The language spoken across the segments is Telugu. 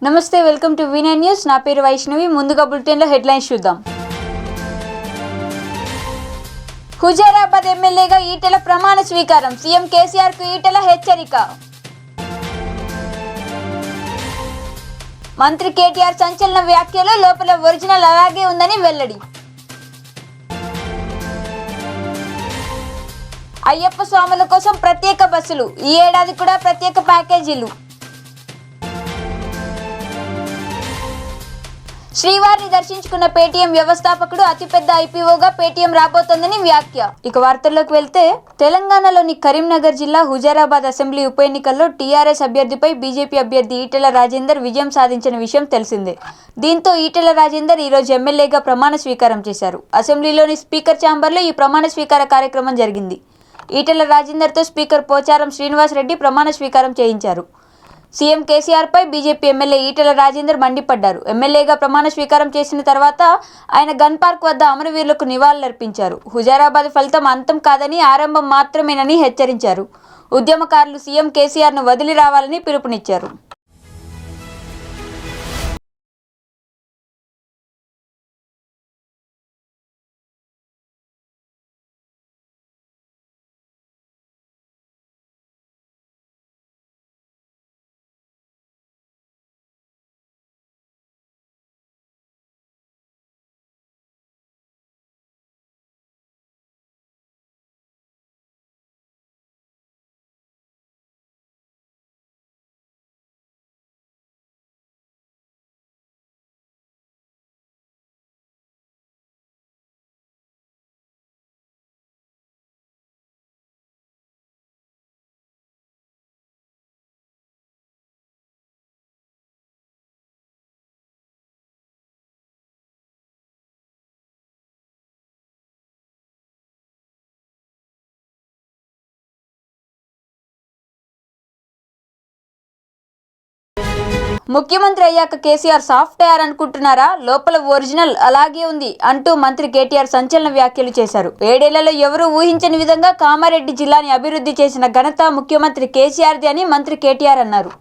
నమస్తే, వెల్కమ్ టు వి9 న్యూస్. నా పేరు వైష్ణవి. ముందుగా బులెటిన్లో హెడ్లైన్స్ చూద్దాం. హుజారాబాద్ ఎమ్మెల్యేగా ఈటెల ప్రమాణ స్వీకారం. సీఎం కేసీఆర్ కు ఈటెల హెచ్చరిక. మంత్రి కేటీఆర్ సంచలన వ్యాఖ్యలు. లోపల ఒరిజినల్ అలాగే ఉందని వెల్లడి. అయ్యప్ప స్వాముల కోసం ప్రత్యేక బస్సులు. ఈ ఏడాది కూడా ప్రత్యేక ప్యాకేజీలు. శ్రీవారిని దర్శించుకున్న పేటీఎం వ్యవస్థాపకుడు అతిపెద్ద ఐపీఓగా పేటీఎం రాబోతోందని వ్యాఖ్య. ఇక వార్తల్లోకి వెళ్తే, తెలంగాణలోని కరీంనగర్ జిల్లా హుజారాబాద్ అసెంబ్లీ ఉప ఎన్నికల్లో టీఆర్ఎస్ అభ్యర్థిపై బీజేపీ అభ్యర్థి ఈటెల రాజేందర్ విజయం సాధించిన విషయం తెలిసిందే. దీంతో ఈటెల రాజేందర్ ఈరోజు ఎమ్మెల్యేగా ప్రమాణ స్వీకారం చేశారు. అసెంబ్లీలోని స్పీకర్ ఛాంబర్లో ఈ ప్రమాణ స్వీకార కార్యక్రమం జరిగింది. ఈటెల రాజేందర్తో స్పీకర్ పోచారం శ్రీనివాస్ రెడ్డి ప్రమాణ స్వీకారం చేయించారు. సీఎం కేసీఆర్ పై బీజేపీ ఎమ్మెల్యే ఈటెల రాజేందర్ మండిపడ్డారు. ఎమ్మెల్యేగా ప్రమాణ స్వీకారం చేసిన తర్వాత ఆయన గన్ పార్క్ వద్ద అమరవీరులకు నివాళులర్పించారు. హుజారాబాద్ ఫలితం అంతం కాదని, ఆరంభం మాత్రమేనని హెచ్చరించారు. ఉద్యమకారులు సీఎం కేసీఆర్ను వదిలి రావాలని పిలుపునిచ్చారు. ముఖ్యమంత్రి అయ్యాక కేసీఆర్ సాఫ్ట్ అయ్యార్ అనుకుంటున్నారా? లోపల ఒరిజినల్ అలాగే ఉంది అంటూ మంత్రి కేటీఆర్ సంచలన వ్యాఖ్యలు చేశారు. 7 ఏళ్లలో ఎవరూ ఊహించని విధంగా కామారెడ్డి జిల్లాని అభివృద్ధి చేసిన ఘనత ముఖ్యమంత్రి కేసీఆర్ది అని మంత్రి కేటీఆర్ అన్నారు.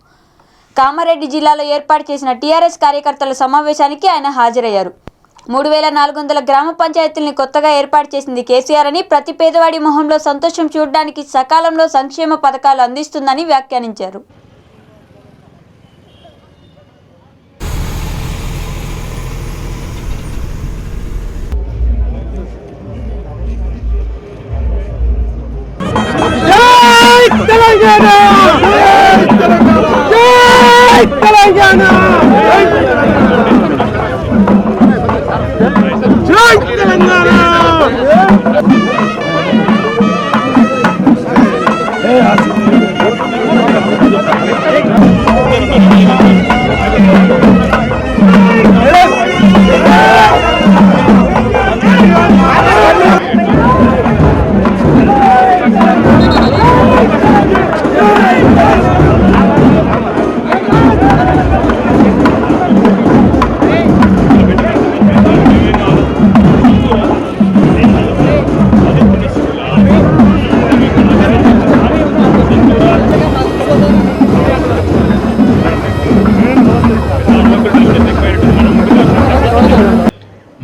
కామారెడ్డి జిల్లాలో ఏర్పాటు చేసిన టీఆర్ఎస్ కార్యకర్తల సమావేశానికి ఆయన హాజరయ్యారు. 3400 గ్రామ పంచాయతీల్ని కొత్తగా ఏర్పాటు చేసింది కేసీఆర్ అని, ప్రతి పేదవాడి మొహంలో సంతోషం చూడడానికి సకాలంలో సంక్షేమ పథకాలు అందిస్తుందని వ్యాఖ్యానించారు. తెలంగాణ తెలంగాణ జై తెలంగాణ.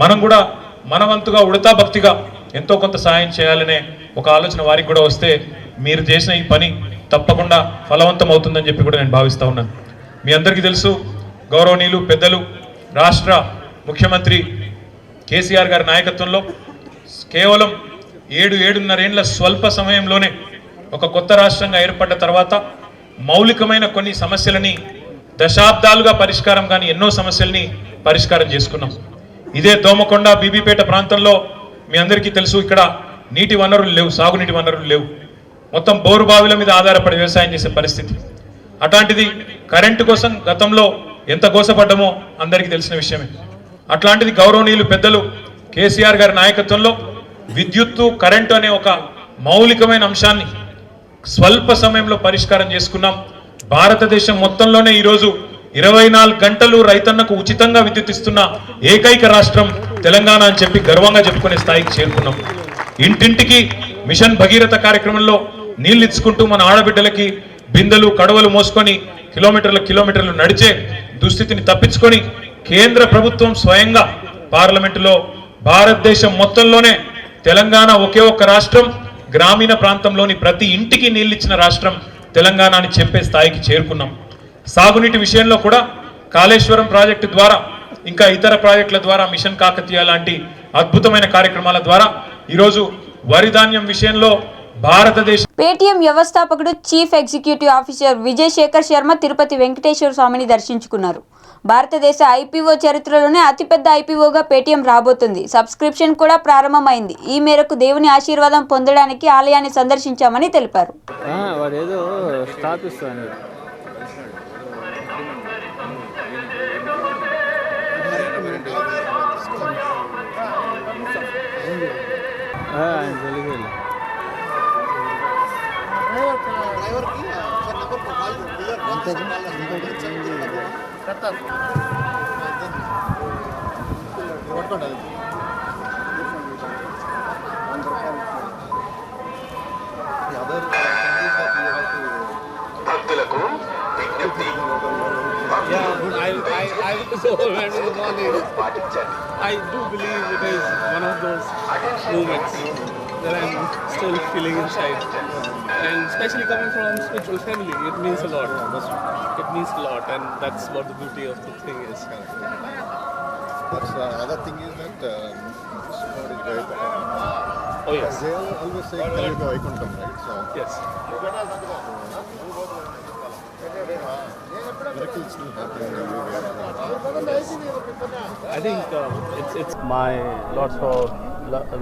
మనం కూడా మనవంతుగా ఉడతా భక్తిగా ఎంతో కొంత సాయం చేయాలనే ఒక ఆలోచన వారికి కూడా వస్తే, మీరు చేసిన ఈ పని తప్పకుండా ఫలవంతం అవుతుందని చెప్పి కూడా నేను భావిస్తూ ఉన్నాను. మీ అందరికీ తెలుసు, గౌరవనీయులు పెద్దలు రాష్ట్ర ముఖ్యమంత్రి కేసీఆర్ గారి నాయకత్వంలో కేవలం 7-7.5 ఏళ్ల స్వల్ప సమయంలోనే ఒక కొత్త రాష్ట్రంగా ఏర్పడ్డ తర్వాత మౌలికమైన కొన్ని సమస్యలని దశాబ్దాలుగా పరిష్కారం కానీ ఎన్నో సమస్యల్ని పరిష్కారం చేసుకున్నాం. ఇదే దోమకొండ బీబీపేట ప్రాంతంలో మీ అందరికీ తెలుసు, ఇక్కడ నీటి వనరులు లేవు, సాగునీటి వనరులు లేవు. మొత్తం బోరు బావిల మీద ఆధారపడి వ్యవసాయం చేసే పరిస్థితి. అట్లాంటిది కరెంటు కోసం గతంలో ఎంత గోసపడ్డమో అందరికీ తెలిసిన విషయమే. అట్లాంటిది గౌరవనీయులు పెద్దలు కేసీఆర్ గారి నాయకత్వంలో విద్యుత్తు, కరెంటు అనే ఒక మౌలికమైన అంశాన్ని స్వల్ప సమయంలో పరిష్కారం చేసుకున్నాం. భారతదేశం మొత్తంలోనే ఈరోజు 24 గంటలు రైతన్నకు ఉచితంగా విద్యుత్ ఇస్తున్న ఏకైక రాష్ట్రం తెలంగాణ అని చెప్పి గర్వంగా చెప్పుకునే స్థాయికి చేరుకున్నాం. ఇంటింటికి మిషన్ భగీరథ కార్యక్రమంలో నీళ్లు ఇచ్చుకుంటూ మన ఆడబిడ్డలకి బిందెలు కడవలు మోసుకొని కిలోమీటర్లు నడిచే దుస్థితిని తప్పించుకొని కేంద్ర ప్రభుత్వం స్వయంగా పార్లమెంటులో భారతదేశం మొత్తంలోనే తెలంగాణ ఒకే ఒక్క రాష్ట్రం, గ్రామీణ ప్రాంతంలోని ప్రతి ఇంటికి నీళ్ళిచ్చిన రాష్ట్రం తెలంగాణ అని చెప్పే స్థాయికి చేరుకున్నాం. సాగునీటి విషయంలో కూడా కాళేశ్వరం ప్రాజెక్టు ద్వారా ఇంకా ఇతర ప్రాజెక్టుల ద్వారా మిషన్ కాకతీయ లాంటి అద్భుతమైన కార్యక్రమాల ద్వారా ఈరోజు వరి ధాన్యం విషయంలో భారతదేశ పేటీఎం వ్యవస్థాపకుడు chief executive officer Vijay Shekhar Sharma Tirupati Venkateswara స్వామిని దర్శించుకున్నారు. భారతదేశ ఐపీఓ చరిత్రలోనే అతిపెద్ద ఐపీఓగా పేటీఎం రాబోతుంది. సబ్స్క్రిప్షన్ కూడా ప్రారంభమైంది. ఈ మేరకు దేవుని ఆశీర్వాదం పొందడానికి ఆలయాన్ని సందర్శించామని తెలిపారు. భక్తులకు విజ్ఞప్తి. I do believe it is one of those moments that I'm still feeling inside, and especially coming from spiritual family, it means a lot. It means a lot, and that's what the beauty of the thing is. That's the other thing is that God is very bad. Oh yes, They always say Kalika Vaikuntham, right? So yes. miracles still happening everywhere. I think it's my lots of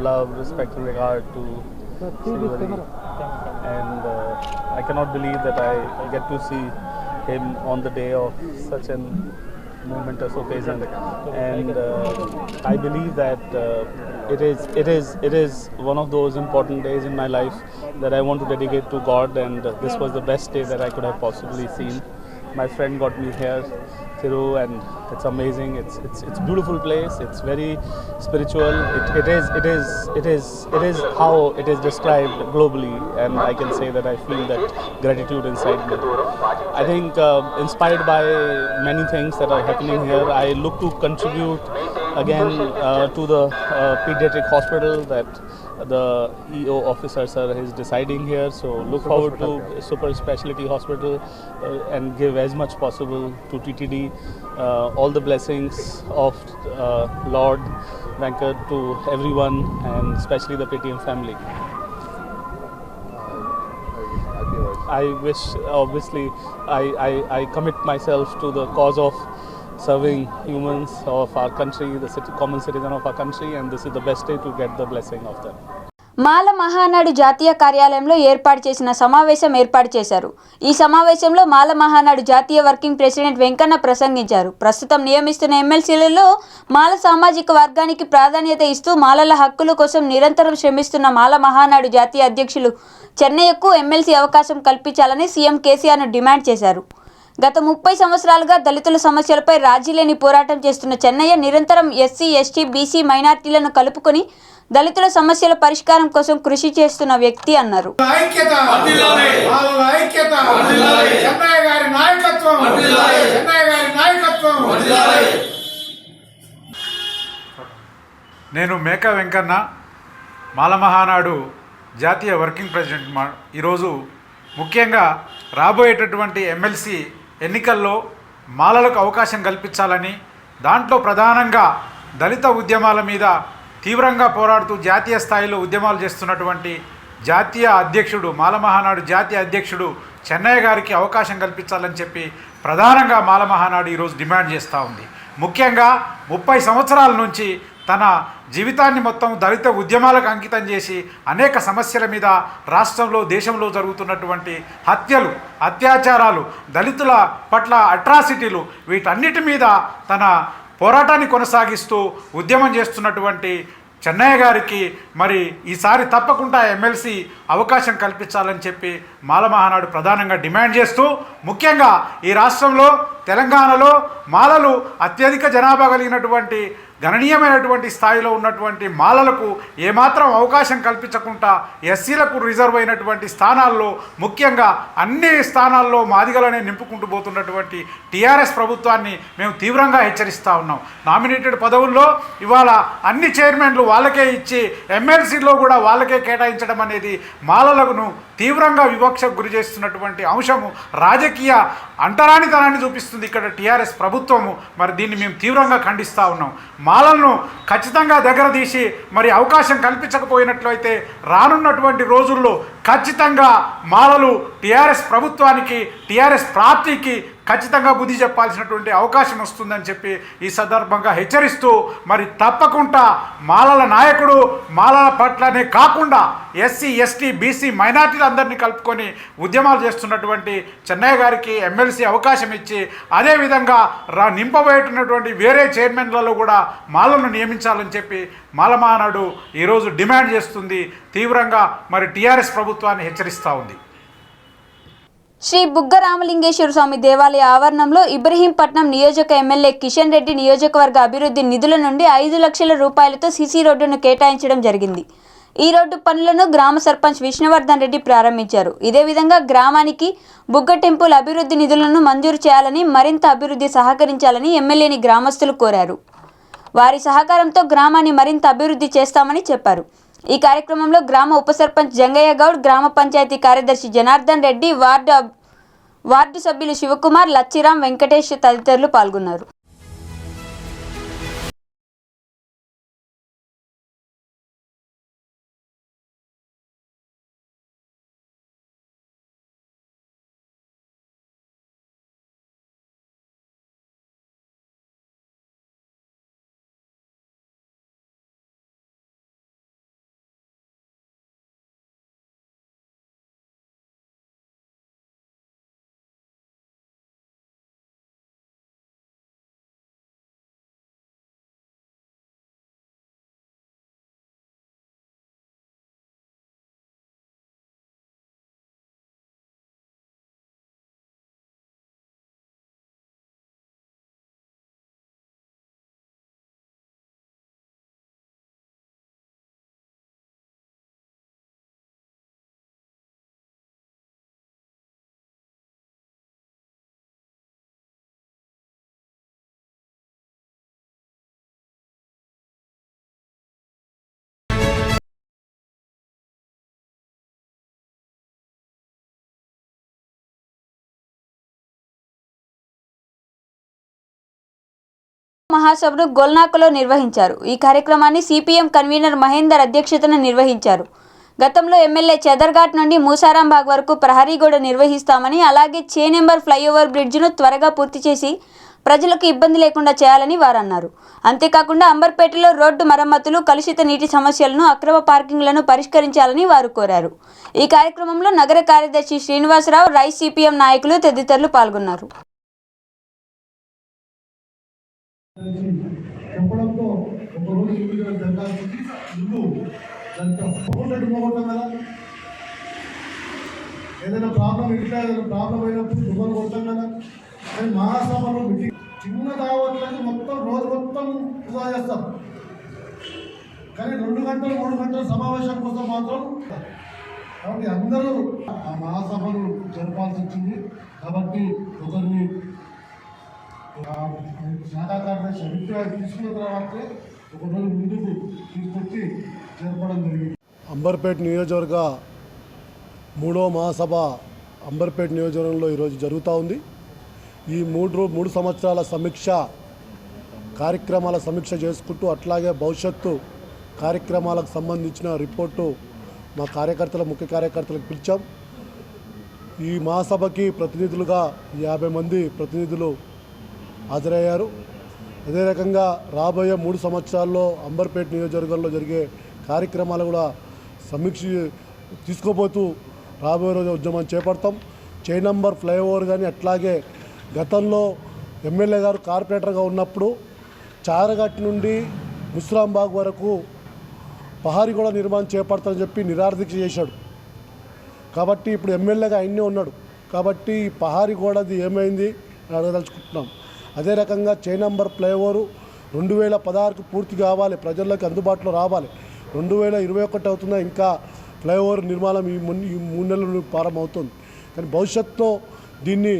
love, respect, and regard to Srivari, and I cannot believe that I get to see him on the day of such an momentous occasion, and I believe that it is one of those important days in my life that I want to dedicate to God, and this was the best day that I could have possibly seen. My friend got me here, Thiru, and it's amazing. It's beautiful place. It's very spiritual. It is how it is described globally, and I can say that I feel that gratitude inside me. I think inspired by many things that are happening here, I look to contribute again to the pediatric hospital that the EO officer sir is deciding here. So look forward to super specialty hospital and give as much possible to TTD. All the blessings of Lord Venkat to everyone, and especially the PTM family. I wish, obviously, I commit myself to the cause of serving humans of our country, the common citizen of our country, and this is the best day to get the blessing of them. మాల మహానాడు జాతీయ కార్యాలయంలో ఏర్పాటు చేసిన సమావేశం ఏర్పాటు చేశారు. ఈ సమావేశంలో మాల మహానాడు జాతీయ వర్కింగ్ ప్రెసిడెంట్ వెంకన్న ప్రసంగించారు. ప్రస్తుతం నియమిస్తున్న ఎమ్మెల్సీలలో మాల సామాజిక వర్గానికి ప్రాధాన్యత ఇస్తూ మాలల హక్కుల కోసం నిరంతరం శ్రమిస్తున్న మాల మహానాడు జాతీయ అధ్యక్షులు చెన్నయ్యకు ఎమ్మెల్సీ అవకాశం కల్పించాలని సీఎం కేసీఆర్ను డిమాండ్ చేశారు. గత 30 సంవత్సరాలుగా దళితుల సమస్యలపై రాజీలేని పోరాటం చేస్తున్న చెన్నయ్య నిరంతరం ఎస్సీ, ఎస్టీ, బీసీ, మైనార్టీలను కలుపుకొని దళితుల సమస్యల పరిష్కారం కోసం కృషి చేస్తున్న వ్యక్తి అన్నారు. నేను మేకా వెంకన్న, మాల మహానాడు జాతీయ వర్కింగ్ ప్రెసిడెంట్. ఈరోజు ముఖ్యంగా రాబోయేటటువంటి ఎమ్మెల్సీ ఎన్నికల్లో మాలలకు అవకాశం కల్పించాలని, దాంట్లో ప్రధానంగా దళిత ఉద్యమాల మీద తీవ్రంగా పోరాడుతూ జాతీయ స్థాయిలో ఉద్యమాలు చేస్తున్నటువంటి జాతీయ అధ్యక్షుడు, మాల మహానాడు జాతీయ అధ్యక్షుడు చెన్నయ్య గారికి అవకాశం కల్పించాలని చెప్పి ప్రధానంగా మాల మహానాడు ఈరోజు డిమాండ్ చేస్తూ ఉంది. ముఖ్యంగా 30 సంవత్సరాల నుంచి తన జీవితాన్ని మొత్తం దళిత ఉద్యమాలకు అంకితం చేసి అనేక సమస్యల మీద రాష్ట్రంలో, దేశంలో జరుగుతున్నటువంటి హత్యలు, అత్యాచారాలు, దళితుల పట్ల అట్రాసిటీలు, వీటన్నిటి మీద తన పోరాటాన్ని కొనసాగిస్తూ ఉద్యమం చేస్తున్నటువంటి చెన్నయ్య గారికి మరి ఈసారి తప్పకుండా ఎమ్మెల్సీ అవకాశం కల్పించాలని చెప్పి మాల మహానాడు ప్రధానంగా డిమాండ్ చేస్తూ, ముఖ్యంగా ఈ రాష్ట్రంలో తెలంగాణలో మాలలు అత్యధిక జనాభా కలిగినటువంటి గణనీయమైనటువంటి స్థాయిలో ఉన్నటువంటి మాలలకు ఏమాత్రం అవకాశం కల్పించకుండా ఎస్సీలకు రిజర్వ్ అయినటువంటి స్థానాల్లో ముఖ్యంగా అన్ని స్థానాల్లో మాదిగలనే నింపుకుంటూ పోతున్నటువంటి టీఆర్ఎస్ ప్రభుత్వాన్ని మేము తీవ్రంగా హెచ్చరిస్తూ ఉన్నాం. నామినేటెడ్ పదవుల్లో ఇవాళ అన్ని చైర్మన్లు వాళ్ళకే ఇచ్చి ఎమ్మెల్సీలో కూడా వాళ్ళకే కేటాయించడం అనేది మాలలను తీవ్రంగా వివక్షకు గురి చేస్తున్నటువంటి అంశము రాజకీయ అంటరానితనాన్ని చూపిస్తుంది ఇక్కడ టీఆర్ఎస్ ప్రభుత్వము. మరి దీన్ని మేము తీవ్రంగా ఖండిస్తూ ఉన్నాం. మాలలను ఖచ్చితంగా దగ్గర తీసి మరి అవకాశం కల్పించకపోయినట్లయితే రానున్నటువంటి రోజుల్లో ఖచ్చితంగా మాలలు టీఆర్ఎస్ ప్రభుత్వానికి టీఆర్ఎస్ పార్టీకి ఖచ్చితంగా బుద్ధి చెప్పాల్సినటువంటి అవకాశం వస్తుందని చెప్పి ఈ సందర్భంగా హెచ్చరిస్తూ మరి తప్పకుండా మాలల నాయకుడు మాలల పట్లనే కాకుండా ఎస్సీ ఎస్టీ బీసీ మైనార్టీలు అందరినీ కలుపుకొని ఉద్యమాలు చేస్తున్నటువంటి చెన్నయ్య గారికి ఎమ్మెల్సీ అవకాశం ఇచ్చి అదేవిధంగా నింపబోయేటున్నటువంటి వేరే చైర్మన్లలో కూడా మాలను నియమించాలని చెప్పి మాల మహానాడు ఈరోజు డిమాండ్ చేస్తుంది. తీవ్రంగా మరి టీఆర్ఎస్ ప్రభుత్వాన్ని హెచ్చరిస్తూ ఉంది. శ్రీ బుగ్గ రామలింగేశ్వర స్వామి దేవాలయ ఆవరణంలో ఇబ్రహీంపట్నం నియోజక ఎమ్మెల్యే కిషన్ రెడ్డి నియోజకవర్గ అభివృద్ధి నిధుల నుండి 5 లక్షల రూపాయలతో సీసీ రోడ్డును కేటాయించడం జరిగింది. ఈ రోడ్డు పనులను గ్రామ సర్పంచ్ విష్ణువర్ధన్ రెడ్డి ప్రారంభించారు. ఇదే విధంగా గ్రామానికి బుగ్గ టెంపుల్ అభివృద్ధి నిధులను మంజూరు చేయాలని, మరింత అభివృద్ధి సహకరించాలని ఎమ్మెల్యేని గ్రామస్తులు కోరారు. వారి సహకారంతో గ్రామాన్ని మరింత అభివృద్ధి చేస్తామని చెప్పారు. ఈ కార్యక్రమంలో గ్రామ ఉప సర్పంచ్ జంగయ్య గౌడ్, గ్రామ పంచాయతీ కార్యదర్శి జనార్దన్ రెడ్డి, వార్డు సభ్యులు శివకుమార్, లచ్చిరాం, వెంకటేష్ తదితరులు పాల్గొన్నారు. మహాసభను గోల్నాకలో నిర్వహించారు. ఈ కార్యక్రమాన్ని సిపిఎం కన్వీనర్ మహేందర్ అధ్యక్షతన నిర్వహించారు. గతంలో ఎమ్మెల్యే చెదర్ఘాట్ నుండి మూసారాంబాగ్ వరకు ప్రహరీ గోడ నిర్వహిస్తామని, అలాగే చే నెంబర్ ఫ్లైఓవర్ బ్రిడ్జ్ను త్వరగా పూర్తి చేసి ప్రజలకు ఇబ్బంది లేకుండా చేయాలని వారు అన్నారు. అంతేకాకుండా అంబర్పేటలో రోడ్డు మరమ్మతులు, కలుషిత నీటి సమస్యలను, అక్రమ పార్కింగ్లను పరిష్కరించాలని వారు కోరారు. ఈ కార్యక్రమంలో నగర కార్యదర్శి శ్రీనివాసరావు, రైస్ సిపిఎం నాయకులు తదితరులు పాల్గొన్నారు. చెప్పడంతో ఒక రోజు ఏదైనా ప్రాబ్లం ఇంట్లో ఏదైనా ప్రాబ్లం అయినప్పుడు దుబ్బలు కొడతాం కదా. కానీ మహాసభలో చిన్న దావట్లేదు మొత్తం రోజు మొత్తం వృధా చేస్తాం. కానీ 2 గంటలు 3 గంటల సమావేశం కోసం మాత్రం. కాబట్టి అందరూ ఆ మహాసభను జరపాల్సి వచ్చింది. కాబట్టి ఒకరిని శాఖా కార్యదర్శి అభిప్రాయం తీసుకున్న తర్వాతే ఒకరోజు ముందుకు తీసుకొచ్చి జరపడం జరిగింది. అంబర్పేట నియోజకవర్గ 3వ మహాసభ అంబర్పేట నియోజకవర్గంలో ఈరోజు జరుగుతూ ఉంది. ఈ 3 సంవత్సరాల కార్యక్రమాల సమీక్ష చేసుకుంటూ అట్లాగే భవిష్యత్తు కార్యక్రమాలకు సంబంధించిన రిపోర్టు మా ముఖ్య కార్యకర్తలకు పిలిచాం. ఈ మహాసభకి ప్రతినిధులుగా 50 మంది ప్రతినిధులు హాజరయ్యారు. అదే రకంగా రాబోయే 3 సంవత్సరాల్లో అంబర్పేట నియోజకవర్గంలో జరిగే కార్యక్రమాలు కూడా సమీక్ష తీసుకోబోతూ రాబోయే రోజు ఉద్యమం చేపడతాం. చే నంబర్ ఫ్లైఓవర్ కానీ అట్లాగే గతంలో ఎమ్మెల్యే గారు కార్పొరేటర్గా ఉన్నప్పుడు చారగట్ నుండి ముస్రాంబాగ్ వరకు పహారీ కూడా నిర్మాణం చేపడతామని చెప్పి నిరాదీక్ష చేశాడు. కాబట్టి ఇప్పుడు ఎమ్మెల్యేగా ఆయన్నే ఉన్నాడు. కాబట్టి ఈ పహారీ గోడది ఏమైంది అని అడగదలుచుకుంటున్నాం. అదే రకంగా చే నంబర్ ఫ్లైఓవరు 2016కు పూర్తి కావాలి, ప్రజల్లోకి అందుబాటులో రావాలి. 2021 అవుతున్నా ఇంకా ఫ్లైఓవర్ నిర్మాణం ఈ 3 నెలలు ప్రారంభమవుతుంది. కానీ భవిష్యత్తులో దీన్ని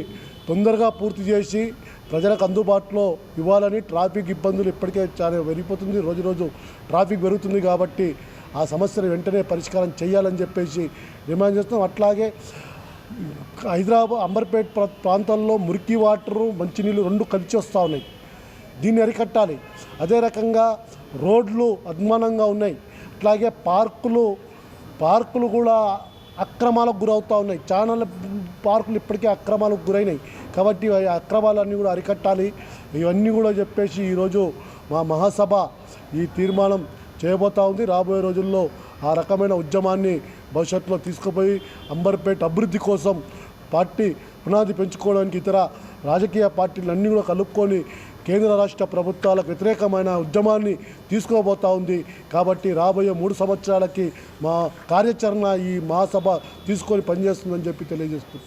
తొందరగా పూర్తి చేసి ప్రజలకు అందుబాటులో ఇవ్వాలని, ట్రాఫిక్ ఇబ్బందులు ఇప్పటికే చాలా పెరిగిపోతుంది, రోజు ట్రాఫిక్ పెరుగుతుంది కాబట్టి ఆ సమస్యను వెంటనే పరిష్కారం చేయాలని చెప్పేసి డిమాండ్ చేస్తున్నాం. అట్లాగే హైదరాబాద్ అంబర్పేట ప్రాంతాల్లో మురికి వాటరు, మంచినీళ్ళు 2 కలిసి వస్తూ ఉన్నాయి. దీన్ని అరికట్టాలి. అదే రకంగా రోడ్లు అధ్వానంగా ఉన్నాయి. అట్లాగే పార్కులు కూడా అక్రమాలకు గురవుతూ ఉన్నాయి. చాలా పార్కులు ఇప్పటికే అక్రమాలకు గురైనాయి. కాబట్టి ఆ అక్రమాలన్నీ కూడా అరికట్టాలి. ఇవన్నీ కూడా చెప్పేసి ఈరోజు మా మహాసభ ఈ తీర్మానం చేయబోతూ ఉంది. రాబోయే రోజుల్లో ఆ రకమైన ఉద్యమాన్ని భవిష్యత్తులో తీసుకుపోయి అంబర్పేట అభివృద్ధి కోసం పార్టీ పునాది పెంచుకోవడానికి ఇతర రాజకీయ పార్టీలన్నీ కూడా కలుపుకొని కేంద్ర రాష్ట్ర ప్రభుత్వాలకు వ్యతిరేకమైన ఉద్యమాన్ని తీసుకోబోతూ ఉంది. కాబట్టి రాబోయే 3 సంవత్సరాలకి మా కార్యాచరణ ఈ మహాసభ తీసుకొని పనిచేస్తుందని చెప్పి తెలియజేస్తుంది.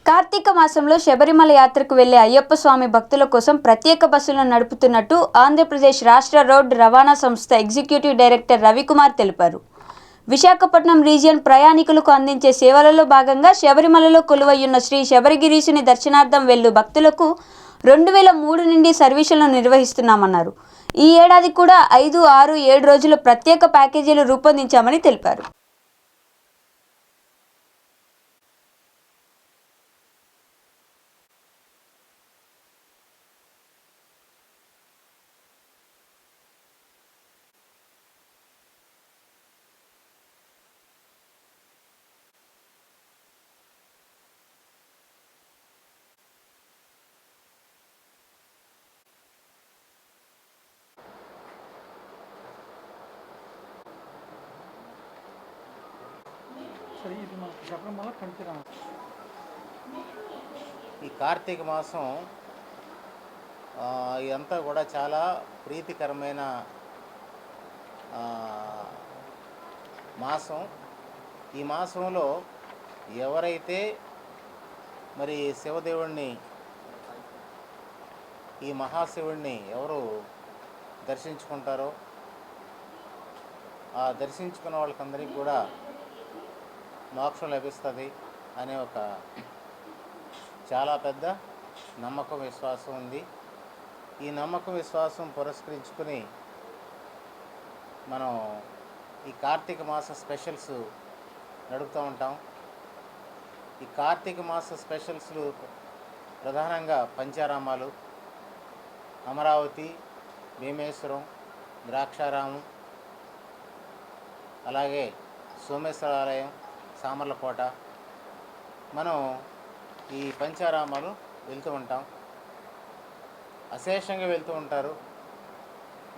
కార్తీక మాసంలో శబరిమల యాత్రకు వెళ్లే అయ్యప్ప స్వామి భక్తుల కోసం ప్రత్యేక బస్సులను నడుపుతున్నట్టు ఆంధ్రప్రదేశ్ రాష్ట్ర రోడ్డు రవాణా సంస్థ ఎగ్జిక్యూటివ్ డైరెక్టర్ రవికుమార్ తెలిపారు. విశాఖపట్నం రీజియన్ ప్రయాణికులకు అందించే సేవలలో భాగంగా శబరిమలలో కొలువయ్యున్న శ్రీ శబరిగిరీశుని దర్శనార్థం వెళ్ళు భక్తులకు 2003 నుండి సర్వీసులను నిర్వహిస్తున్నామన్నారు. ఈ ఏడాది కూడా 5, 6, 7 రోజులు ప్రత్యేక ప్యాకేజీలు రూపొందించామని తెలిపారు. ఈ కార్తీక మాసం ఇదంతా కూడా చాలా ప్రీతికరమైన మాసం. ఈ మాసంలో ఎవరైతే మరి శివదేవుణ్ణి, ఈ మహాశివుణ్ణి ఎవరు దర్శించుకుంటారో ఆ దర్శించుకున్న వాళ్ళకందరికీ కూడా మోక్షం లభిస్తుంది అనే ఒక చాలా పెద్ద నమ్మకం, విశ్వాసం ఉంది. ఈ నమ్మకం, విశ్వాసం పురస్కరించుకుని మనం ఈ కార్తీక మాస స్పెషల్స్ నడుపుతూ ఉంటాం. ఈ కార్తీక మాస స్పెషల్స్లు ప్రధానంగా పంచారామాలు, అమరావతి, భీమేశ్వరం, ద్రాక్షారామం, అలాగే సోమేశ్వర ఆలయం, సామర్లకోట, మనం ఈ పంచారామాలు వెళ్తూ ఉంటాం. అశేషంగా వెళ్తూ ఉంటారు.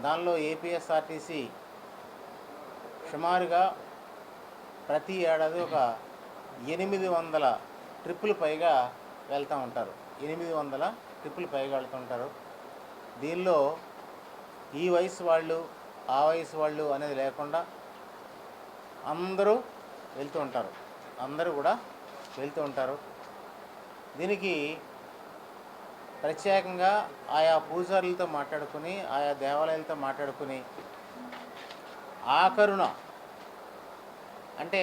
దానిలో ఏపీఎస్ఆర్టీసీ సుమారుగా ప్రతి ఏడాది ఒక 800 ట్రిప్పులు పైగా వెళ్తూ ఉంటారు. 800 ట్రిప్పులు పైగా వెళ్తుంటారు. దీనిలో ఈ వయసు వాళ్ళు, ఆ వయసు వాళ్ళు అనేది లేకుండా అందరూ వెళ్తూ ఉంటారు. అందరూ కూడా వెళ్తూ ఉంటారు. దీనికి ప్రత్యేకంగా ఆయా పూజారులతో మాట్లాడుకుని, ఆయా దేవాలయాలతో మాట్లాడుకుని ఆఖరున అంటే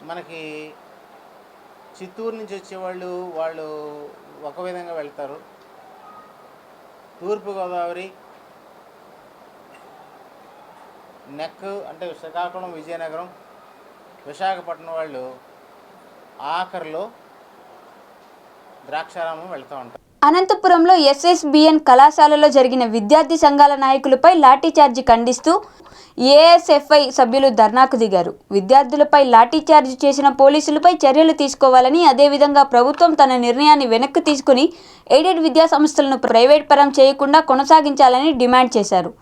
మనకి చిత్తూరు నుంచి వచ్చేవాళ్ళు వాళ్ళు ఒక విధంగా వెళ్తారు. తూర్పుగోదావరి, నెక్ అంటే శ్రీకాకుళం, విజయనగరం, విశాఖపట్నం వాళ్ళు ఆఖరిలో ద్రాక్షారామం వెళ్తూ ఉంటారు. అనంతపురంలో SSBN కళాశాలలో జరిగిన విద్యార్థి సంఘాల నాయకులపై లాఠీచార్జి ఖండిస్తూ ASFI సభ్యులు ధర్నాకు దిగారు. విద్యార్థులపై లాఠీచార్జి చేసిన పోలీసులపై చర్యలు తీసుకోవాలని, అదేవిధంగా ప్రభుత్వం తన నిర్ణయాన్ని వెనక్కి తీసుకుని ఎయిడెడ్ విద్యా సంస్థలను ప్రైవేట్ పరం చేయకుండా కొనసాగించాలని డిమాండ్ చేశారు.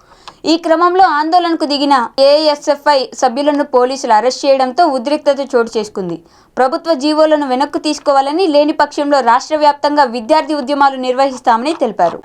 ఈ క్రమంలో ఆందోళనకు దిగిన ASFI సభ్యులను పోలీసులు అరెస్ట్ చేయడంతో ఉద్రిక్తత చోటు చేసుకుంది. ప్రభుత్వ జీవోలను వెనక్కు తీసుకోవాలని, లేని పక్షంలో రాష్ట్ర వ్యాప్తంగా విద్యార్థి ఉద్యమాలు నిర్వహిస్తామని తెలిపారు.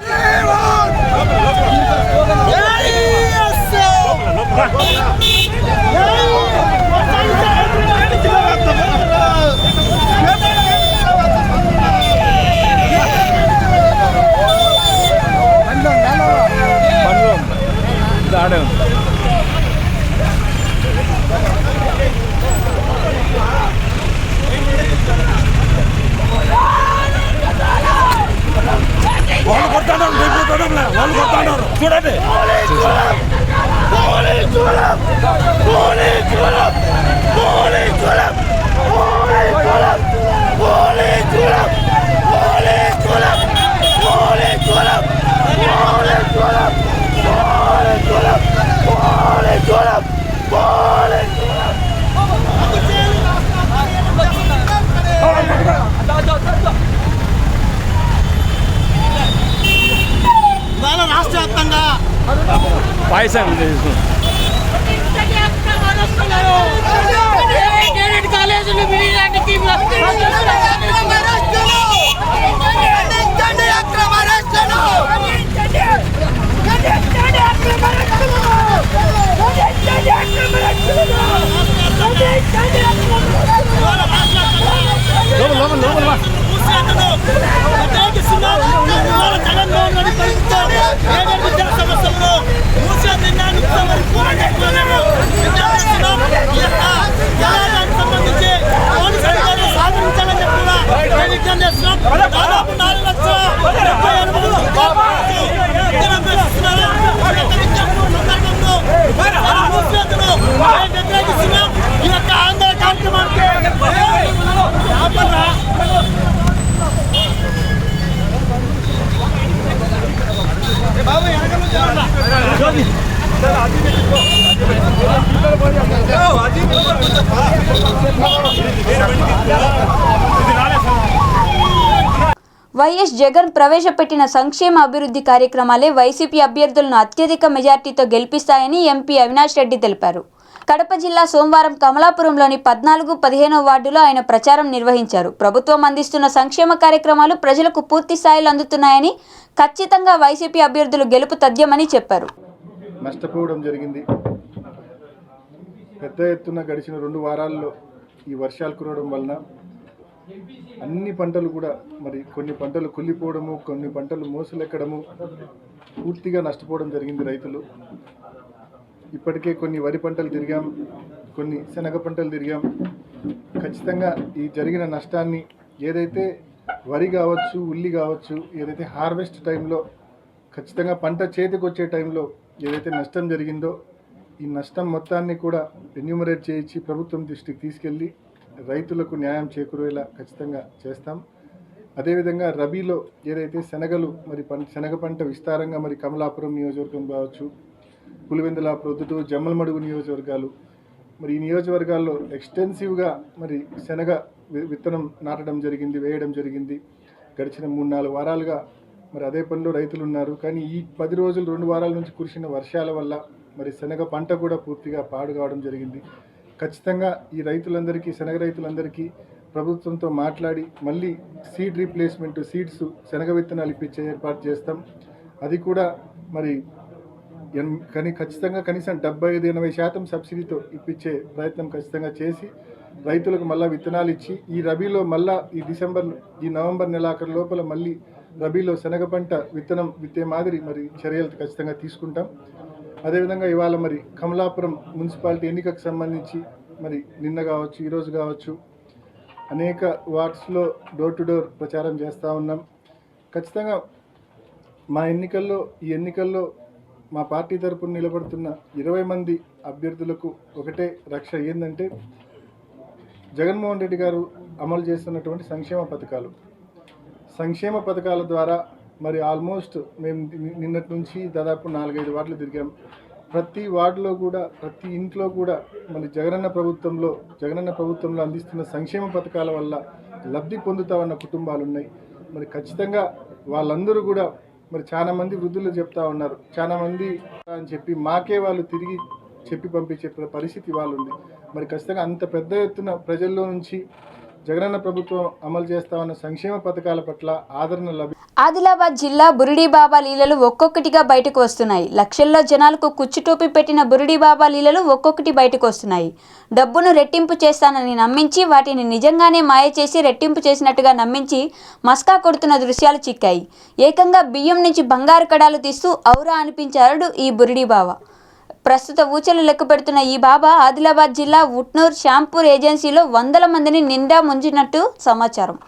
వైఎస్ జగన్ ప్రవేశపెట్టిన సంక్షేమ అభివృద్ధి కార్యక్రమాలే వైసీపీ అభ్యర్థులను అత్యధిక మెజార్టీతో గెలిపిస్తాయని ఎంపీ అవినాష్ రెడ్డి తెలిపారు. కడప జిల్లా సోమవారం కమలాపురంలోని 14, 15వ వార్డులో ఆయన ప్రచారం నిర్వహించారు. ప్రభుత్వం అందిస్తున్న సంక్షేమ కార్యక్రమాలు ప్రజలకు పూర్తి స్థాయిలో అందుతున్నాయని, ఖచ్చితంగా వైసీపీ అభ్యర్థులు గెలుపు తథ్యమని చెప్పారు. నష్టపోవడం జరిగింది. పెద్ద ఎత్తున గడిచిన 2 వారాల్లో ఈ వర్షాలు కురవడం వలన అన్ని పంటలు కూడా మరి కొన్ని పంటలు కుళ్ళిపోవడము, కొన్ని పంటలు మోసలెక్కడము, పూర్తిగా నష్టపోవడం జరిగింది రైతులు. ఇప్పటికే కొన్ని వరి పంటలు తిరిగాం, కొన్ని శనగ పంటలు తిరిగాం. ఖచ్చితంగా ఈ జరిగిన నష్టాన్ని ఏదైతే వరి కావచ్చు, ఉల్లి కావచ్చు, ఏదైతే హార్వెస్ట్ టైంలో ఖచ్చితంగా పంట చేతికి వచ్చే టైంలో ఏదైతే నష్టం జరిగిందో ఈ నష్టం మొత్తాన్ని కూడా ఎన్యూమరేట్ చేయించి ప్రభుత్వం దృష్టికి తీసుకెళ్ళి రైతులకు న్యాయం చేకూరేలా ఖచ్చితంగా చేస్తాం. అదేవిధంగా రబీలో ఏదైతే శనగలు మరి శనగ పంట విస్తారంగా మరి కమలాపురం నియోజకవర్గం కావచ్చు, పులివెందుల, ప్రొద్దుటూరు, జమ్మలమడుగు నియోజకవర్గాలు, మరి ఈ నియోజకవర్గాల్లో ఎక్స్టెన్సివ్గా మరి శనగ విత్తనం నాటడం జరిగింది, వేయడం జరిగింది. గడిచిన 3-4 వారాలుగా మరి అదే పనిలో రైతులు ఉన్నారు. కానీ ఈ 10 రోజులు 2 వారాల నుంచి కురిసిన వర్షాల వల్ల మరి శనగ పంట కూడా పూర్తిగా పాడు కావడం జరిగింది. ఖచ్చితంగా ఈ రైతులందరికీ, శనగ రైతులందరికీ ప్రభుత్వంతో మాట్లాడి మళ్ళీ సీడ్ రీప్లేస్మెంట్, సీడ్స్, శనగ విత్తనాలు ఇప్పించే ఏర్పాటు చేస్తాం. అది కూడా మరి కానీ ఖచ్చితంగా కనీసం 75-80% సబ్సిడీతో ఇప్పించే ప్రయత్నం ఖచ్చితంగా చేసి రైతులకు మళ్ళీ విత్తనాలు ఇచ్చి ఈ రబీలో మళ్ళీ ఈ నవంబర్ నెలాఖరు లోపల మళ్ళీ రబీలో శనగ పంట విత్తనం విత్తే మాదిరి మరి చర్యలు ఖచ్చితంగా తీసుకుంటాం. అదేవిధంగా ఇవాళ మరి కమలాపురం మున్సిపాలిటీ ఎన్నికకు సంబంధించి మరి నిన్న కావచ్చు, ఈరోజు కావచ్చు అనేక వార్డ్స్లో డోర్ టు డోర్ ప్రచారం చేస్తూ ఉన్నాం. ఖచ్చితంగా ఈ ఎన్నికల్లో మా పార్టీ తరపున నిలబడుతున్న 20 మంది అభ్యర్థులకు ఒకటే రక్ష ఏంటంటే జగన్మోహన్ రెడ్డి గారు అమలు చేస్తున్నటువంటి సంక్షేమ పథకాల ద్వారా మరి ఆల్మోస్ట్ మేము నిన్నటి నుంచి దాదాపు 4-5 వార్డులు తిరిగాం. ప్రతి వార్డులో కూడా, ప్రతి ఇంట్లో కూడా మరి జగనన్న ప్రభుత్వంలో అందిస్తున్న సంక్షేమ పథకాల వల్ల లబ్ధి పొందుతా ఉన్న కుటుంబాలు ఉన్నాయి. మరి ఖచ్చితంగా వాళ్ళందరూ కూడా మరి చాలా మంది వృద్ధులు చెప్తా ఉన్నారు, చాలా మంది అని చెప్పి మాకే వాళ్ళు తిరిగి చెప్పి పంపించే పరిస్థితి వాళ్ళు ఉంది. మరి ఖచ్చితంగా అంత పెద్ద ఎత్తున ప్రజల్లో నుంచి జగనన్న ప్రభుత్వం అమలు చేస్తా ఉన్న సంక్షేమ పథకాల పట్ల ఆదరణ ఆదిలాబాద్ జిల్లా బురిడి బాబా లీలలు ఒక్కొక్కటిగా బయటకు వస్తున్నాయి. లక్షల్లో జనాలకు కుచ్చుటోపి పెట్టిన బురిడి బాబా లీలలు ఒక్కొక్కటి బయటకు వస్తున్నాయి. డబ్బును రెట్టింపు చేస్తానని నమ్మించి వాటిని నిజంగానే మాయ చేసి రెట్టింపు చేసినట్టుగా నమ్మించి మస్కా కొడుతున్న దృశ్యాలు చిక్కాయి. ఏకంగా బియ్యం నుంచి బంగారు కడాలు తీస్తూ ఔరా అనిపించాడు ఈ బురిడి బాబా. ప్రస్తుత ఊచలు లెక్క పెడుతున్న ఈ బాబా ఆదిలాబాద్ జిల్లా ఉట్నూర్ షాంపూర్ ఏజెన్సీలో 100 మందిని నిండా ముంచినట్టు సమాచారం.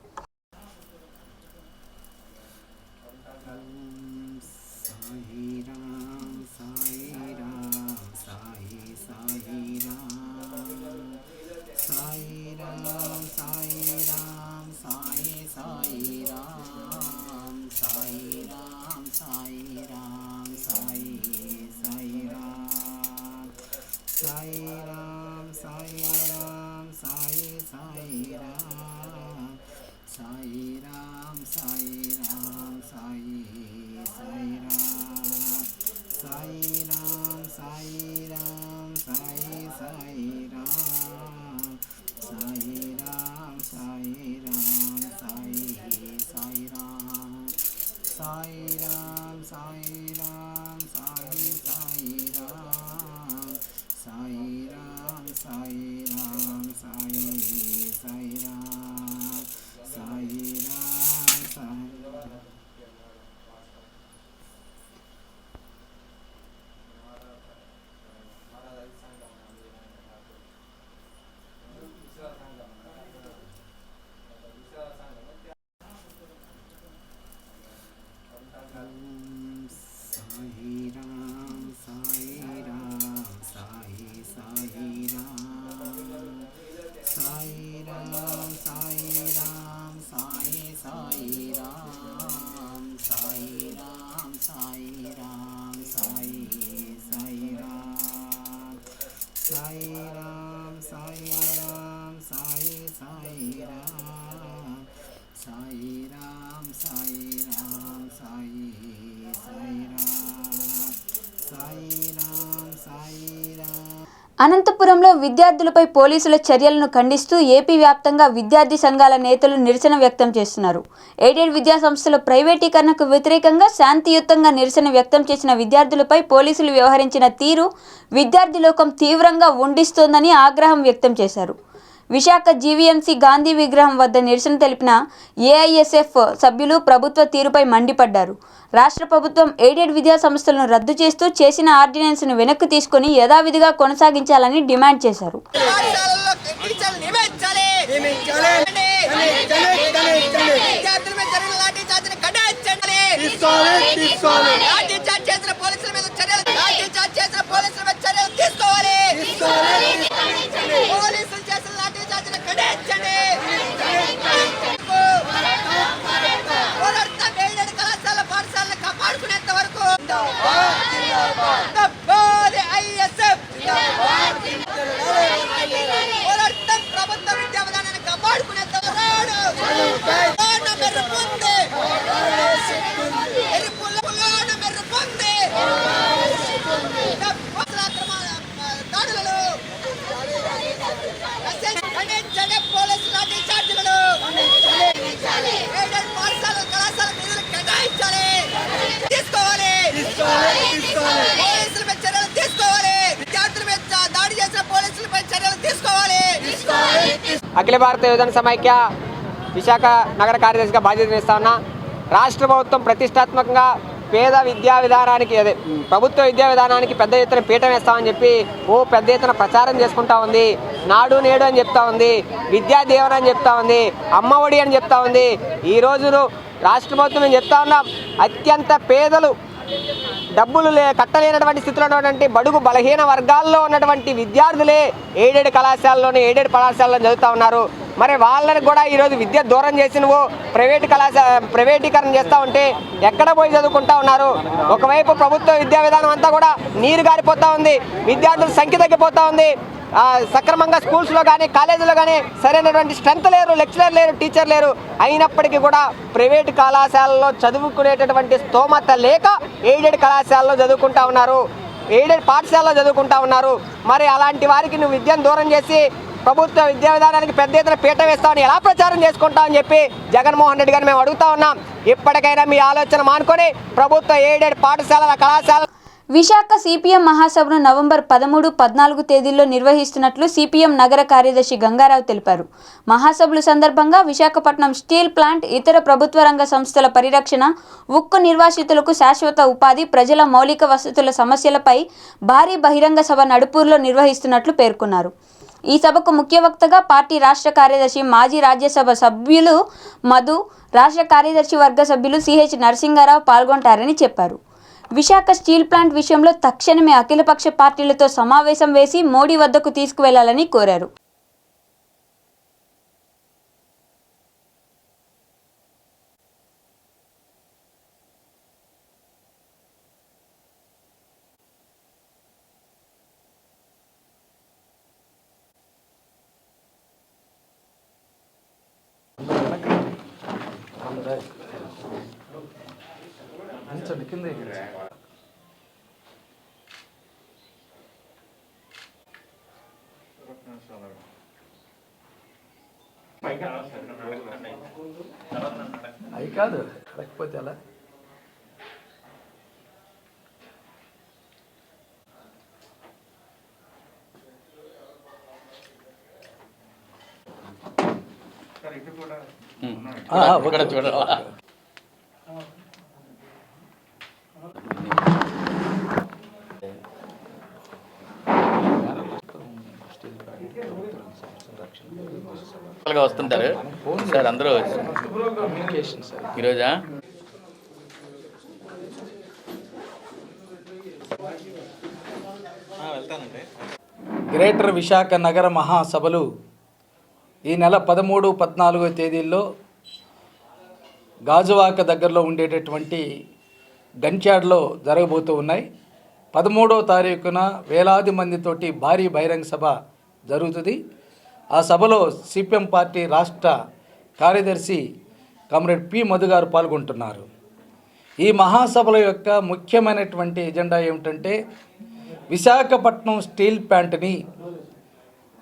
అనంతపురంలో విద్యార్థులపై పోలీసుల చర్యలను ఖండిస్తూ ఏపీ వ్యాప్తంగా విద్యార్థి సంఘాల నేతలు నిరసన వ్యక్తం చేస్తున్నారు. ఎయిడెడ్ విద్యా సంస్థల ప్రైవేటీకరణకు వ్యతిరేకంగా శాంతియుతంగా నిరసన వ్యక్తం చేసిన విద్యార్థులపై పోలీసులు వ్యవహరించిన తీరు విద్యార్థి లోకం తీవ్రంగా ఉండిస్తోందని ఆగ్రహం వ్యక్తం చేశారు. విశాఖ జీవీఎంసీ గాంధీ విగ్రహం వద్ద నిరసన తెలిపిన ఏఐఎస్ఎఫ్ సభ్యులు ప్రభుత్వ తీరుపై మండిపడ్డారు. రాష్ట్ర ప్రభుత్వం ఎయిడెడ్ విద్యా సంస్థలను రద్దు చేస్తూ చేసిన ఆర్డినెన్స్ను వెనక్కి తీసుకుని యథావిధిగా కొనసాగించాలని డిమాండ్ చేశారు. అఖిల భారత యువజన సమైక్య విశాఖ నగర కార్యదర్శిగా బాధ్యత నిర్వహిస్తా ఉన్నా. రాష్ట్ర ప్రభుత్వం ప్రతిష్టాత్మకంగా పేద విద్యా విధానానికి అదే ప్రభుత్వ విద్యా విధానానికి పెద్ద ఎత్తున పీఠం వేస్తామని చెప్పి పెద్ద ఎత్తున ప్రచారం చేసుకుంటా ఉంది. నాడు నేడు అని చెప్తా ఉంది, విద్యా దీవెన అని చెప్తా ఉంది, అమ్మ ఒడి అని చెప్తా ఉంది. ఈ రోజును రాష్ట్ర ప్రభుత్వం మేము చెప్తా ఉన్నాం, అత్యంత పేదలు డబ్బులు కట్టలేనటువంటి స్థితిలో ఉన్నటువంటి బడుగు బలహీన వర్గాల్లో ఉన్నటువంటి విద్యార్థులే ఎయిడెడ్ కళాశాలలోని ఎయిడెడ్ పాఠశాలలో చదువుతూ ఉన్నారు. మరి వాళ్ళని కూడా ఈరోజు విద్య దూరం చేసి నువ్వు ప్రైవేటీకరణ చేస్తూ ఉంటే ఎక్కడ పోయి చదువుకుంటా ఉన్నారు? ఒకవైపు ప్రభుత్వ విద్యా విధానం అంతా కూడా నీరు గారిపోతూ ఉంది, విద్యార్థుల సంఖ్య తగ్గిపోతూ ఉంది. సక్రమంగా స్కూల్స్లో కానీ కాలేజీలో కానీ సరైనటువంటి స్ట్రెంత్ లేరు, లెక్చరర్ లేరు, టీచర్ లేరు. అయినప్పటికీ కూడా ప్రైవేటు కళాశాలలో చదువుకునేటటువంటి స్తోమత లేక ఎయిడెడ్ కళాశాలలో చదువుకుంటా ఉన్నారు, ఎయిడెడ్ పాఠశాలలో చదువుకుంటా ఉన్నారు. మరి అలాంటి వారికి నువ్వు విద్యను దూరం చేసి ప్రభుత్వ విద్యా విధానానికి పెద్ద ఎత్తున పీట వేస్తామని ఎలా ప్రచారం చేసుకుంటామని చెప్పి జగన్మోహన్ రెడ్డి గారిని మేము అడుగుతా ఉన్నాం. ఇప్పటికైనా మీ ఆలోచన మానుకొని ప్రభుత్వ ఎయిడెడ్ పాఠశాలల కళాశాల విశాఖ సిపిఎం మహాసభను నవంబర్ 13, 14 తేదీల్లో నిర్వహిస్తున్నట్లు సిపిఎం నగర కార్యదర్శి గంగారావు తెలిపారు. మహాసభల సందర్భంగా విశాఖపట్నం స్టీల్ ప్లాంట్, ఇతర ప్రభుత్వ రంగ సంస్థల పరిరక్షణ, ఉక్కు నిర్వాసితులకు శాశ్వత ఉపాధి, ప్రజల మౌలిక వసతుల సమస్యలపై భారీ బహిరంగ సభ నడుపూరులో నిర్వహిస్తున్నట్లు పేర్కొన్నారు. ఈ సభకు ముఖ్య వక్తగా పార్టీ రాష్ట్ర కార్యదర్శి, మాజీ రాజ్యసభ సభ్యులు మధు, రాష్ట్ర కార్యదర్శి వర్గ సభ్యులు సిహెచ్ నరసింగారావు పాల్గొంటారని చెప్పారు. విశాఖ స్టీల్ ప్లాంట్ విషయంలో తక్షణమే అఖిలపక్ష పార్టీలతో సమావేశం వేసి మోడీ వద్దకు తీసుకువెళ్లాలని కోరారు. అవి కాదు లేకపోతే అలా ఇక్కడ చూడాలా వస్తుంటారు సార్ అందరూ ఈరోజా గ్రేటర్ విశాఖ నగర మహాసభలు ఈ నెల 13, 14 తేదీల్లో గాజువాక దగ్గరలో ఉండేటటువంటి గంచాడ్లో జరగబోతూ ఉన్నాయి. 13వ తారీఖున వేలాది మందితోటి భారీ బహిరంగ సభ జరుగుతుంది. ఆ సభలో సిపిఎం పార్టీ రాష్ట్ర కార్యదర్శి కామ్రేడ్ పి మధు గారు పాల్గొంటున్నారు. ఈ మహాసభల యొక్క ముఖ్యమైనటువంటి ఎజెండా ఏమిటంటే విశాఖపట్నం స్టీల్ ప్లాంట్ని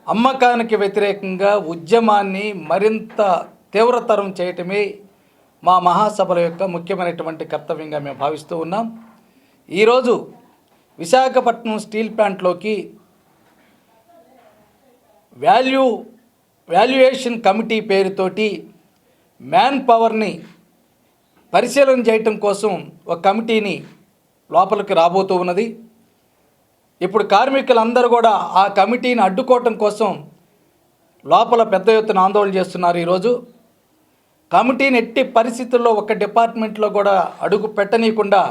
అమ్మకానికి వ్యతిరేకంగా ఉద్యమాన్ని మరింత తీవ్రతరం చేయటమే మా మహాసభల యొక్క ముఖ్యమైనటువంటి కర్తవ్యంగా మేము భావిస్తూ ఉన్నాం. ఈరోజు విశాఖపట్నం స్టీల్ ప్లాంట్లోకి వాల్యుయేషన్ కమిటీ పేరుతోటి మ్యాన్ పవర్ని పరిశీలన చేయటం కోసం ఒక కమిటీని లోపలికి రాబోతూ ఉన్నది. ఇప్పుడు కార్మికులందరూ కూడా ఆ కమిటీని అడ్డుకోవటం కోసం లోపల పెద్ద ఎత్తున ఆందోళన చేస్తున్నారు. ఈరోజు కమిటీని ఎట్టి పరిస్థితుల్లో ఒక డిపార్ట్మెంట్లో కూడా అడుగు పెట్టనీయకుండా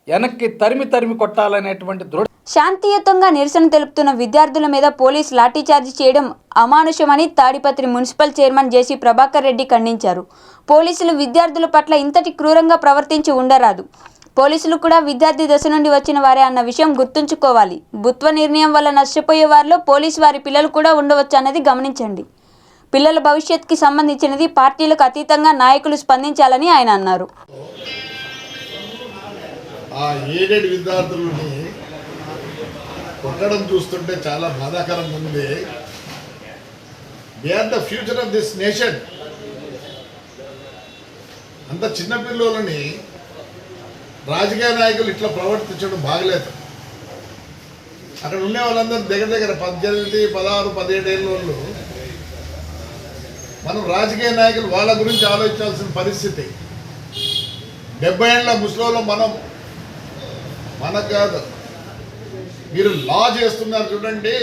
వెనక్కి తరిమి కొట్టాలనేటువంటి దృఢ శాంతియుతంగా నిరసన తెలుపుతున్న విద్యార్థుల మీద పోలీసు లాఠీచార్జీ చేయడం అమానుషమని తాడిపత్రి మున్సిపల్ చైర్మన్ జేసీ ప్రభాకర్ రెడ్డి ఖండించారు. పోలీసులు విద్యార్థుల పట్ల ఇంతటి క్రూరంగా ప్రవర్తించి ఉండరాదు. పోలీసులు కూడా విద్యార్థి దశ నుండి వచ్చిన వారే అన్న విషయం గుర్తుంచుకోవాలి. బుత్వ నిర్ణయం వల్ల నష్టపోయే వారిలో పోలీసు వారి పిల్లలు కూడా ఉండవచ్చు అన్నది గమనించండి. పిల్లల భవిష్యత్తుకి సంబంధించినది పార్టీలకు అతీతంగా నాయకులు స్పందించాలని ఆయన అన్నారు. ఆ ఏడెడ్ విద్యార్థులని కొట్టడం చూస్తుంటే చాలా బాధాకరంగా ఉంది. They are the future of this nation. అంత చిన్న పిల్లలని రాజకీయ నాయకులు ఇట్లా ప్రవర్తించడం బాగలేదు. అక్కడ ఉండే వాళ్ళందరూ దగ్గర 18, 16, 17 ఏళ్ళ వాళ్ళు. మనం రాజకీయ నాయకులు వాళ్ళ గురించి ఆలోచించాల్సిన పరిస్థితి. 70 ఏళ్ళ ముసలిలో మనకు కాదు. మీరు లా చేస్తున్నారు చూడండి.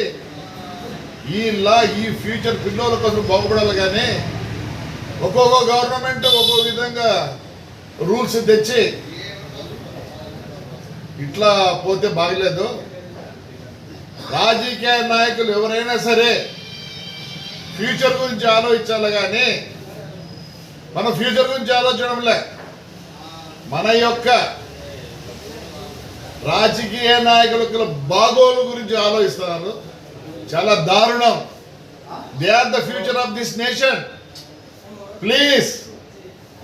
ఈ లా ఈ ఫ్యూచర్ పిల్లల కోసం బాగుపడాలి. కానీ ఒక్కొక్క గవర్నమెంట్ ఒక్కొక్క విధంగా రూల్స్ తెచ్చి ఇట్లా పోతే బాగలేదు. రాజకీయ నాయకులు ఎవరైనా సరే ఫ్యూచర్ గురించి ఆలోచించాలి. కానీ మన ఫ్యూచర్ గురించి ఆలోచించడంలే, మన యొక్క రాజకీయ నాయకుల బాగోలు గురించి ఆలోచిస్తున్నారు. చాలా దారుణం. They are the future of this nation. Please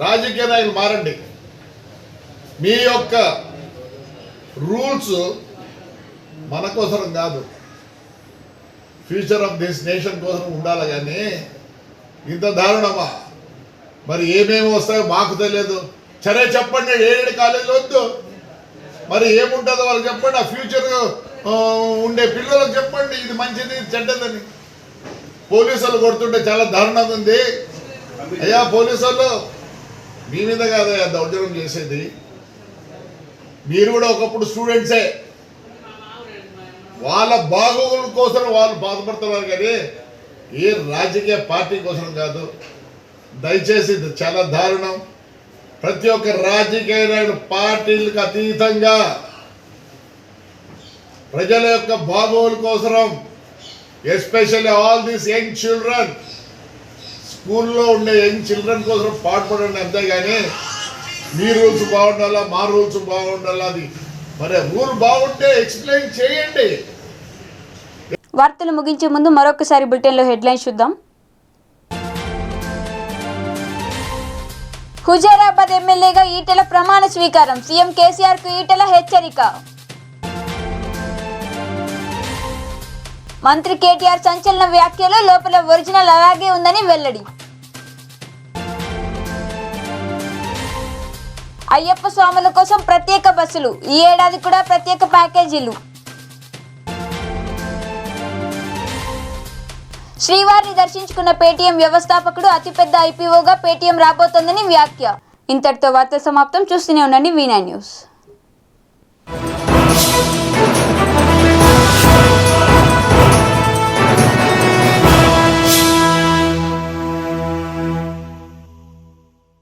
రాజకీయ నాయకులు మారండి. మీ యొక్క రూల్స్ మన కోసం కాదు, ఫ్యూచర్ ఆఫ్ దిస్ నేషన్ కోసం ఉండాలి. కానీ ఇంత దారుణమా? మరి ఏమేమి వస్తాయో మాకు తెలియదు. సరే చెప్పండి, 7 కాలేజీలు వద్దు, మరి ఏముంటుందో వాళ్ళు చెప్పండి. ఆ ఫ్యూచర్ ఉండే పిల్లలకు చెప్పండి ఇది మంచిది చెడ్డదని. పోలీసులు కొడుతుంటే చాలా దారుణంగా ఉంది. అయ్యా పోలీసులు మీ మీద కాదయ్యా దౌర్జన్యం చేసేది. మీరు కూడా ఒకప్పుడు స్టూడెంట్సే. వాళ్ళ బాగోగుల కోసం వాళ్ళు బాధపడుతున్నారు. కానీ ఏ రాజకీయ పార్టీ కోసం కాదు. దయచేసి ఇది చాలా దారుణం. ప్రతి ఒక్క రాజకీయ పార్టీలకు అతీతంగా ప్రజల యొక్క బాగోగుల కోసం, especially all these young children, స్కూల్లో ఉండే యంగ్ చిల్డ్రన్ కోసం పాటుపడండి. అంతేగాని మీ రూల్స్ బాగుండాలా, మా రూల్స్ బాగుండాలా. అది మరి రూల్ బాగుంటే ఎక్స్ప్లెయిన్ చేయండి. వార్తలు ముగించే ముందు మరొకసారి బులెటిన్లో హెడ్లైన్స్ చూద్దాం. హుజూరాబాద్ ఎమ్మెల్యేగా ఈటెల ప్రమాణ స్వీకారం. సీఎం కేసీఆర్ కు ఈటెల హెచ్చరిక. మంత్రి కేటీఆర్ సంచలన వ్యాఖ్యలో లోపల ఒరిజినల్ అలాగే ఉందని వెల్లడి. అయ్యప్ప స్వాముల కోసం ప్రత్యేక బస్సులు, ఈ ఏడాది కూడా ప్రత్యేక ప్యాకేజీలు. శ్రీవారిని దర్శించుకున్న పేటీఎం వ్యవస్థాపకుడు అతిపెద్ద ఐపీఓగా పేటీఎం రాబోతోందని వ్యాఖ్య. ఇంతటితో వార్త సమాప్తం. చూస్తూనే ఉండండి V9 న్యూస్.